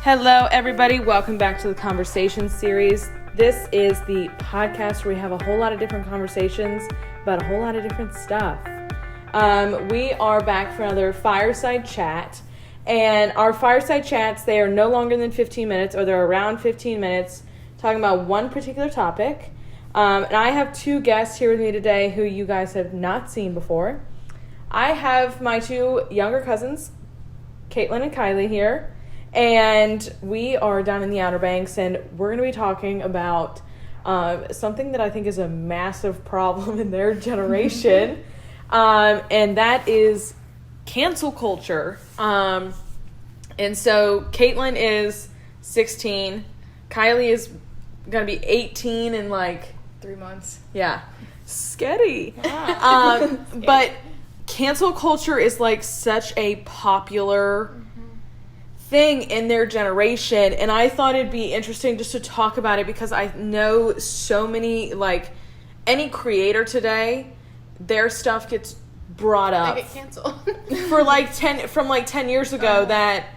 Hello, everybody. Welcome back to the Conversation series. This is the podcast where we have a whole lot of different conversations about a whole lot of different stuff. We are back for another Fireside Chat. And our Fireside Chats, they are no longer than 15 minutes, or they're around 15 minutes, talking about one particular topic. And I have two guests here with me today who you guys have not seen before. I have my two younger cousins, Kaitlyn and Kylie, here. And we are down in the Outer Banks, and we're going to be talking about something that I think is a massive problem in their generation, and that is cancel culture. And so Kaitlyn is 16. Kylie is going to be 18 in like 3 months. Yeah. Scary. Wow. But cancel culture is like such a popular thing in their generation, and I thought it'd be interesting just to talk about it because I know so many, like, any creator today, their stuff gets brought up. They get canceled. From 10 years ago that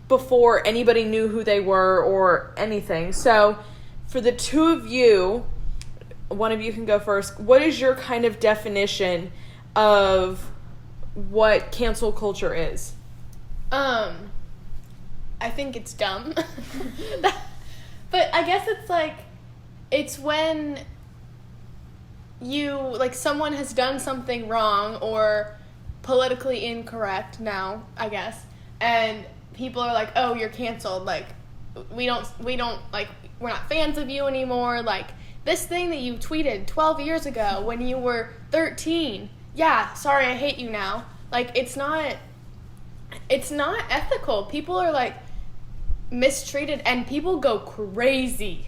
before anybody knew who they were or anything. So for the two of you, one of you can go first. What is your kind of definition of what cancel culture is? I think it's dumb. But I guess it's when someone has done something wrong or politically incorrect now, I guess, and people are like, oh, you're canceled, like, we don't, like, we're not fans of you anymore, like, this thing that you tweeted 12 years ago when you were 13, yeah, sorry, I hate you now. Like, it's not ethical. People are, like, mistreated, and people go crazy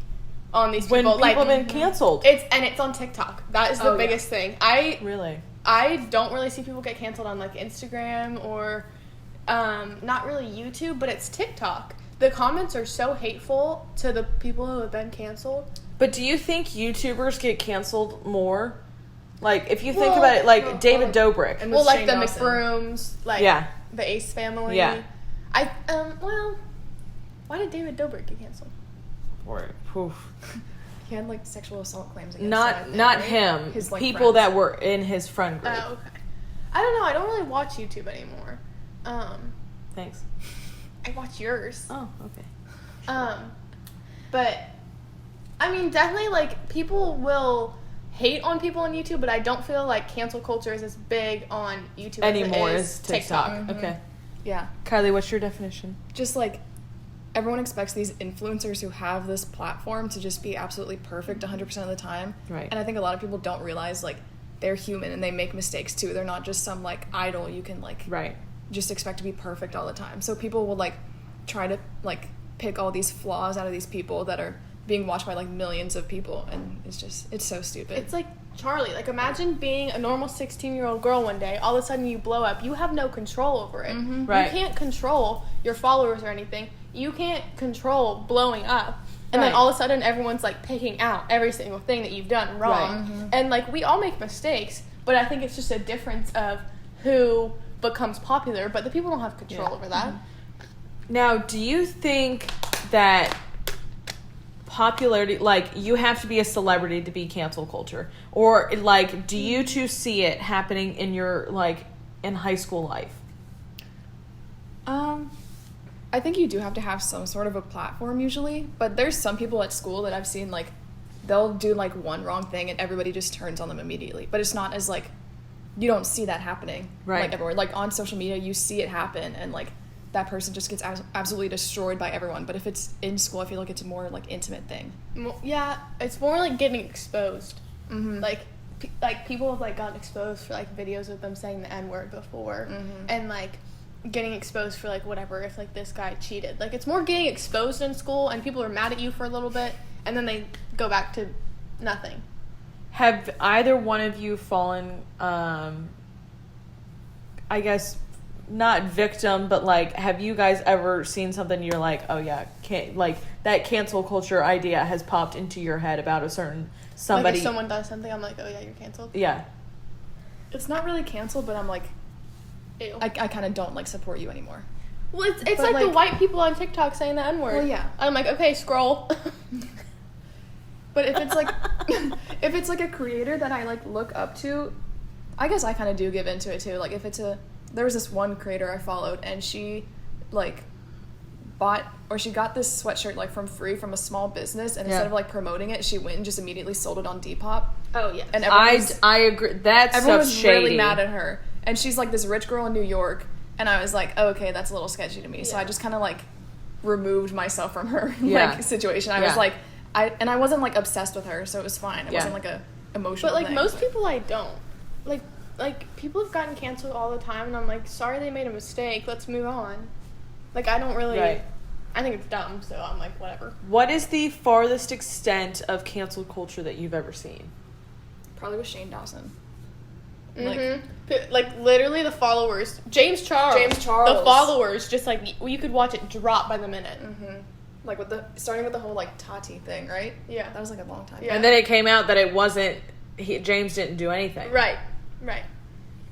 on these people. When people have been canceled. It's on TikTok. That is the biggest thing. I don't really see people get canceled on, like, Instagram or not really YouTube, but it's TikTok. The comments are so hateful to the people who have been canceled. But do you think YouTubers get canceled more? Like, if you think about it, like David Dobrik. And like the McBrooms, like the Ace family. Yeah. Why did David Dobrik get canceled? He had, like, sexual assault claims against Not him. His, like, people friends. that were in his friend group. Oh, okay. I don't know. I don't really watch YouTube anymore. Thanks. I watch yours. Oh, okay. But I mean, definitely, like, people will hate on people on YouTube, but I don't feel like cancel culture is as big on YouTube anymore as it is is TikTok. TikTok. Mm-hmm. Okay. Yeah. Kylie, what's your definition? Just, like, everyone expects these influencers who have this platform to just be absolutely perfect 100% of the time. Right. And I think a lot of people don't realize, like, they're human and they make mistakes too. They're not just some, like, idol you can, like, just expect to be perfect all the time. So people will, like, try to, like, pick all these flaws out of these people that are being watched by, like, millions of people, and it's so stupid. It's like Charlie. Like, imagine being a normal 16-year-old girl one day, all of a sudden you blow up. You have no control over it. Mm-hmm. Right. You can't control your followers or anything. You can't control blowing up. And then all of a sudden everyone's, like, picking out every single thing that you've done wrong. Right. Mm-hmm. And, like, we all make mistakes, but I think it's just a difference of who becomes popular, but the people don't have control over that. Mm-hmm. Now, do you think that popularity, like, you have to be a celebrity to be cancel culture? Or, like, do you two see it happening in your, like, in high school life? I think you do have to have some sort of a platform usually, but there's some people at school that I've seen, like, they'll do, like, one wrong thing and everybody just turns on them immediately. But it's not as, like, you don't see that happening, like, everywhere. Like, on social media, you see it happen, and, like, that person just gets absolutely destroyed by everyone. But if it's in school, I feel like it's a more, like, intimate thing. Yeah, it's more like getting exposed. Mm-hmm. Like people have, like, gotten exposed for, like, videos of them saying the N-word before, and, like, getting exposed for, like, whatever, if, like, this guy cheated. Like, it's more getting exposed in school, and people are mad at you for a little bit, and then they go back to nothing. Have either one of you fallen, I guess, not victim, but, like, have you guys ever seen something you're like, oh yeah, like, that cancel culture idea has popped into your head about a certain somebody? Like, if someone does something, I'm like, oh yeah, you're canceled? Yeah. It's not really canceled, but I'm like, Ew. I kind of don't, like, support you anymore. Well, it's But, like the white people on TikTok saying the N-word. Well, yeah. I'm like, okay, scroll. But if it's like if it's like a creator that I like look up to, I guess I kind of do give into it too. Like if it's there was this one creator I followed, and she like she got this sweatshirt like from free from a small business, and instead of like promoting it, she went and just immediately sold it on Depop. Oh yeah. And I agree. everyone was shady. really mad at her, and she's like this rich girl in New York, and I was like, oh, okay, that's a little sketchy to me. So I just kind of like removed myself from her like situation. I was like, I wasn't like obsessed with her, so it was fine. It wasn't like a emotional. But like thing, most people, I don't like people have gotten canceled all the time, and I'm like, sorry, they made a mistake. Let's move on. Like I don't really. Right. I think it's dumb, so I'm like, whatever. What is the farthest extent of cancel culture that you've ever seen? Probably with Shane Dawson. Like literally the followers. James Charles. The followers just like you could watch it drop by the minute. Like starting with the whole like Tati thing, right? Yeah. That was like a long time. Yeah. And then it came out that it wasn't. James didn't do anything. Right.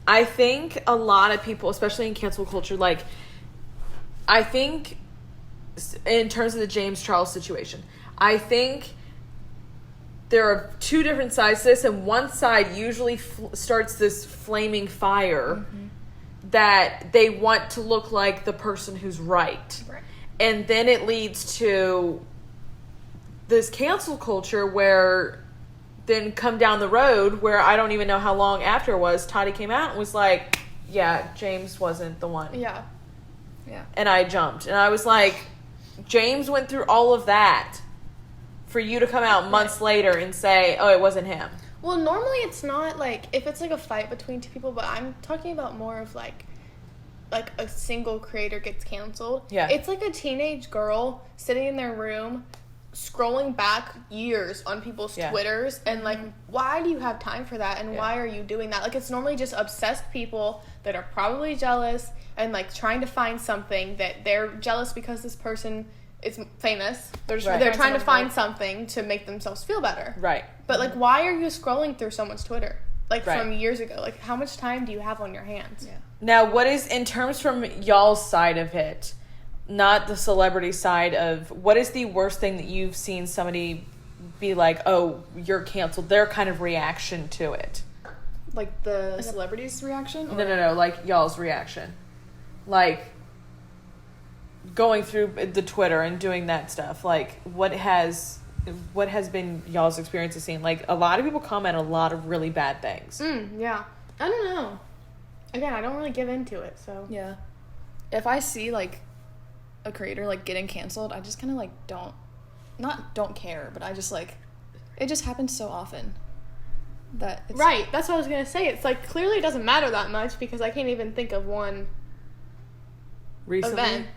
I think a lot of people, especially in cancel culture, like I think in terms of the James Charles situation, I think there are two different sides to this, and one side usually starts this flaming fire that they want to look like the person who's right. And then it leads to this cancel culture where then come down the road where I don't even know how long after it was, Tati came out and was like, yeah, James wasn't the one. Yeah. And I jumped. And I was like, James went through all of that for you to come out months later and say, oh, it wasn't him. Well, normally it's not like, if it's like a fight between two people, but I'm talking about more of like a single creator gets canceled. Yeah. It's like a teenage girl sitting in their room scrolling back years on people's Twitters and like, why do you have time for that? And why are you doing that? Like, it's normally just obsessed people that are probably jealous and like trying to find something that they're jealous because this person is famous. They're trying to find something to make themselves feel better. Right. But like, why are you scrolling through someone's Twitter? Like from years ago. Like, how much time do you have on your hands? Yeah. Now, what is, in terms from y'all's side of it, not the celebrity side of, what is the worst thing that you've seen somebody be like, oh, you're canceled, their kind of reaction to it? Like the celebrity's reaction? Or? No, like y'all's reaction. Like, going through the Twitter and doing that stuff. Like, what has been y'all's experience of seeing? Like, a lot of people comment a lot of really bad things. Yeah. I don't know. Again, I don't really give into it, so. Yeah. If I see, like, a creator, like, getting canceled, I just kind of, like, don't care, but I just, like, it just happens so often that it's... Right, that's what I was going to say. It's, like, clearly it doesn't matter that much because I can't even think of one Recently? event.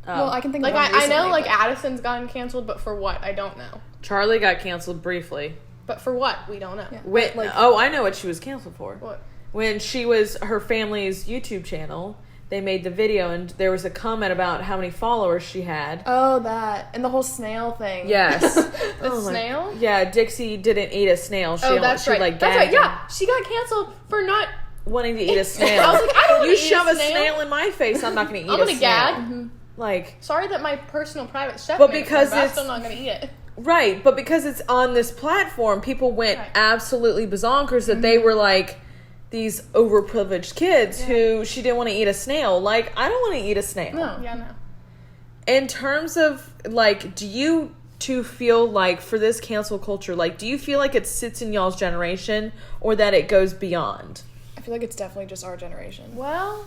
Well, I can think like, of one recently, I know, like, but... Addison's gotten canceled, but for what? I don't know. Charlie got canceled briefly. But for what? We don't know. Yeah. I know what she was canceled for. What? When she was her family's YouTube channel, they made the video and there was a comment about how many followers she had. Oh, that. And the whole snail thing. Yes. The snail? Yeah, Dixie didn't eat a snail. That's right. Like, that's right, yeah. She got canceled for not... wanting to eat a snail. I was like, I don't want to eat shove a snail. snail in my face, I'm not going to eat I'm a gonna snail. gag. Mm-hmm. Like... Sorry that my personal private chef But made it because for me, but I'm it's... still not going to eat it. Right, but because it's on this platform, people went absolutely bazonkers that they were like these overprivileged kids who she didn't want to eat a snail. Like, I don't want to eat a snail. No. Yeah, no. In terms of, like, do you two feel like for this cancel culture, like, do you feel like it sits in y'all's generation or that it goes beyond? I feel like it's definitely just our generation. Well,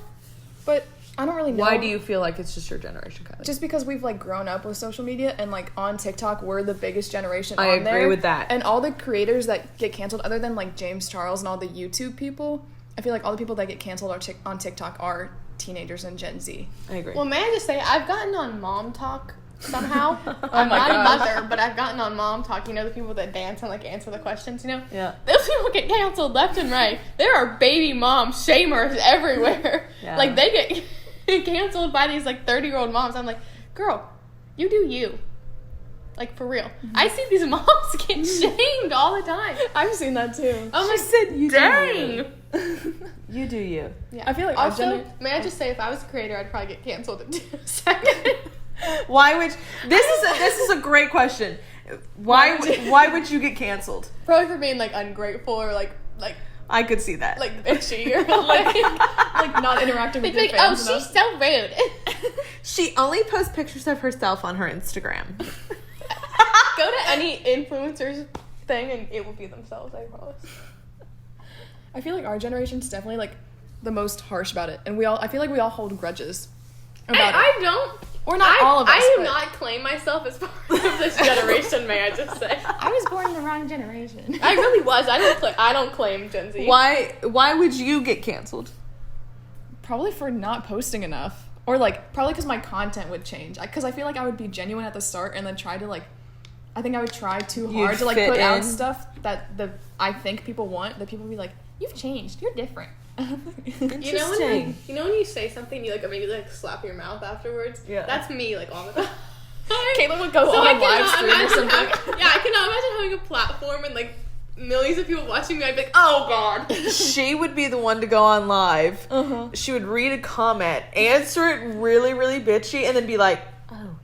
but I don't really know. Why do you feel like it's just your generation, Kylie? Just because we've, like, grown up with social media and, like, on TikTok, we're the biggest generation I on there. agree with that. And all the creators that get canceled, other than, like, James Charles and all the YouTube people, I feel like all the people that get canceled on TikTok are teenagers and Gen Z. I agree. well, may I just say, I've gotten on Mom Talk somehow. Oh I'm my not gosh. a mother, but I've gotten on Mom Talk. You know, the people that dance and, like, answer the questions, you know? Yeah. Those people get canceled left and right. There are baby mom shamers everywhere. Yeah. Like, they get canceled by these, like, 30-year-old moms. I'm like, girl, you do you. Like, for real. I see these moms get shamed all the time. I've seen that too. I'm like, said you dang. You do you. Yeah. I feel like also, may I just say, if I was a creator, I'd probably get canceled in 2 seconds. Why would this is a great question. Why would you get canceled? Probably for being like ungrateful or like I could see that. like bitchy or like not interacting with your like, fans oh, enough. she's so rude. She only posts pictures of herself on her Instagram. Go to any influencer's thing and it will be themselves, I promise. I feel like our generation's definitely like the most harsh about it, and I feel like we all hold grudges about it. I don't. Or not all of us. I do but not claim myself as part of this generation, may I just say. I was born in the wrong generation. I really was. I don't claim Gen Z. Why would you get canceled? Probably for not posting enough, or like probably because my content would change. Because I feel like I would be genuine at the start, and then try to like. I think I would try too hard to like fit put out in. stuff that I think people want. That people would be like, "You've changed. You're different." Interesting. You know when you say something, you like immediately like slap your mouth afterwards. Yeah. That's me like all the time. Caitlyn would go So on I a live cannot stream or imagine something. I cannot imagine having a platform and like millions of people watching me. I'd be like, oh god. She would be the one to go on live. Uh-huh. She would read a comment, answer it really, really bitchy, and then be like, oh.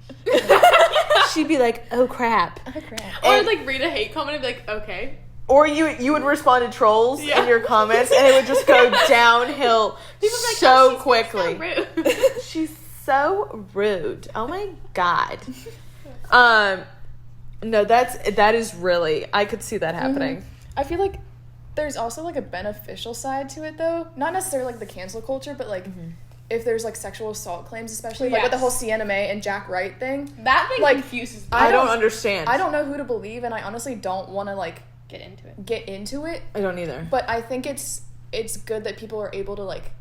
She'd be like, oh crap. Oh crap. Or And- like read a hate comment and be like, okay. Or you would respond to trolls Yeah. in your comments, and it would just go downhill People be like, so oh, she's quickly. So rude. She's so rude. Oh my god. No, that is really, I could see that happening. I feel like there's also like a beneficial side to it though. Not necessarily like the cancel culture, but like if there's like sexual assault claims, especially like with the whole Sienna May and Jack Wright thing. That thing Like, confuses me. I don't understand. I don't know who to believe, and I honestly don't want to like get into it. get into it. I don't either. But I think it's good that people are able to like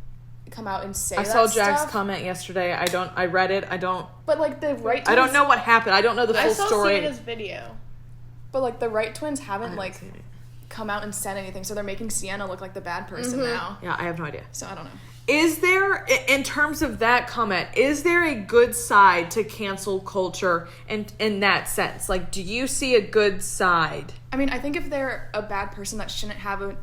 come out and say I that saw Jack's stuff. comment yesterday. I read it. I don't But like the right twins, I don't know what happened. I don't know the full I saw story. Sienna's video. But like the right twins I haven't haven't like seen it. come out and said anything, so they're making Sienna look like the bad person now. Yeah, I have no idea. So I don't know. Is there, in terms of that comment, is there a good side to cancel culture in that sense? Like, do you see a good side? I mean, I think if they're a bad person that shouldn't have a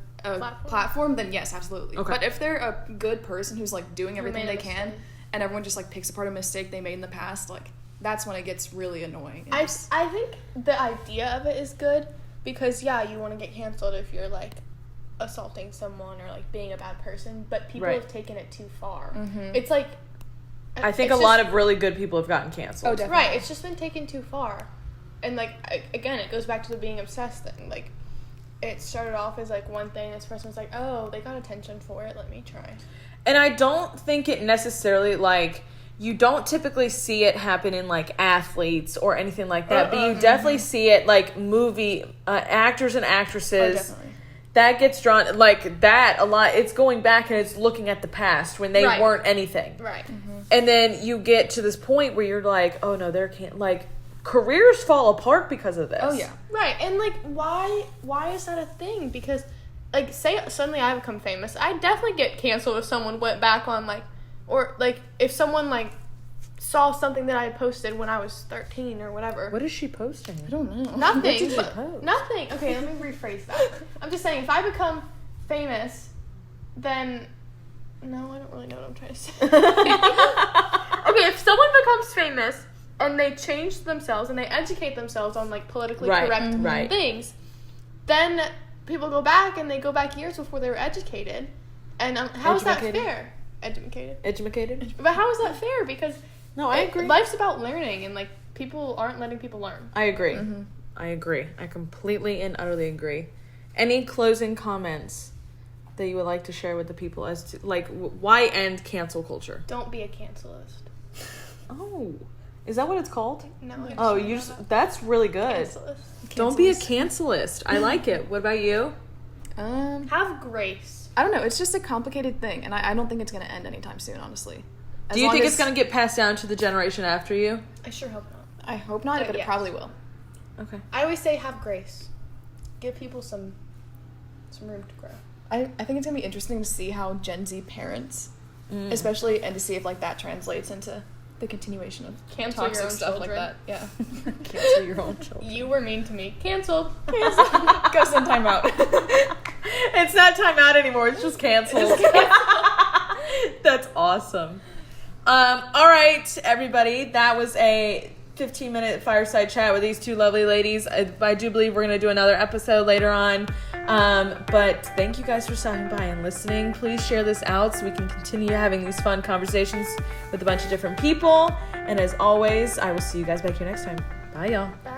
platform, then yes, absolutely. Okay. But if they're a good person who's like doing everything made a they can, mistake. and everyone just like picks apart a mistake they made in the past, like that's when it gets really annoying. And I just- think the idea of it is good because yeah, you want to get canceled if you're like assaulting someone or like being a bad person, but people Right. have taken it too far. Mhm. It's like I think it's a lot of really good people have gotten Oh, canceled. definitely. right. It's just been taken too far, and like again, it goes back to the being obsessed thing. Like it started off as like one thing. This person was like, oh, they got attention for it. Let me try. And I don't think it necessarily, like, you don't typically see it happen in, like, athletes or anything like that, but you definitely see it, like, movie actors and Oh, actresses. definitely. That gets drawn, like, that a lot. It's going back and it's looking at the past when they Right. weren't anything. Right. And then you get to this point where you're like, oh, no, there can't, like, careers fall apart because of this. Oh yeah. Right, and like, why is that a thing? Because, like, say suddenly I become famous, I'd definitely get canceled if someone went back on, like, or, like, if someone, like, saw something that I posted when I was 13 or whatever. What is she posting? I don't know. Nothing. What did you but- post? Nothing. Okay, let me rephrase that. I'm just saying, if I become famous, then... No, I don't really know what I'm trying to say. Okay, if someone becomes famous and they change themselves and they educate themselves on, like, politically Right, correct right. things, then people go back and they go back years before they were educated. And how is that Educated? fair? Educated. Educated? But how is that fair? Because No, I agree. life's about learning, and, like, people aren't letting people learn. I agree. I agree. I completely and utterly agree. Any closing comments that you would like to share with the people as to, like, why end cancel culture? Don't be a cancelist. Oh, is that what it's called? No. Oh, you just, that's really good. Cancelist. Don't be a cancelist. I like it. What about you? Have grace. I don't know. It's just a complicated thing, and I don't think it's going to end anytime soon, honestly. Do you think it's going to get passed down to the generation after you? I sure hope not. I hope not, but it yes. probably will. Okay. I always say have grace. Give people some room to grow. I think it's going to be interesting to see how Gen Z parents, especially, and to see if, like, that translates into the continuation of Cancel your toxic own stuff children. like that. Yeah. Cancel your own children. You were mean to me. Canceled. Go send time out. It's not time out anymore. It's just canceled. That's awesome. All right, everybody. That was a 15-minute fireside chat with these two lovely ladies. I do believe we're going to do another episode later on. But thank you guys for stopping by and listening. Please share this out so we can continue having these fun conversations with a bunch of different people. And as always, I will see you guys back here next time. Bye, y'all. Bye.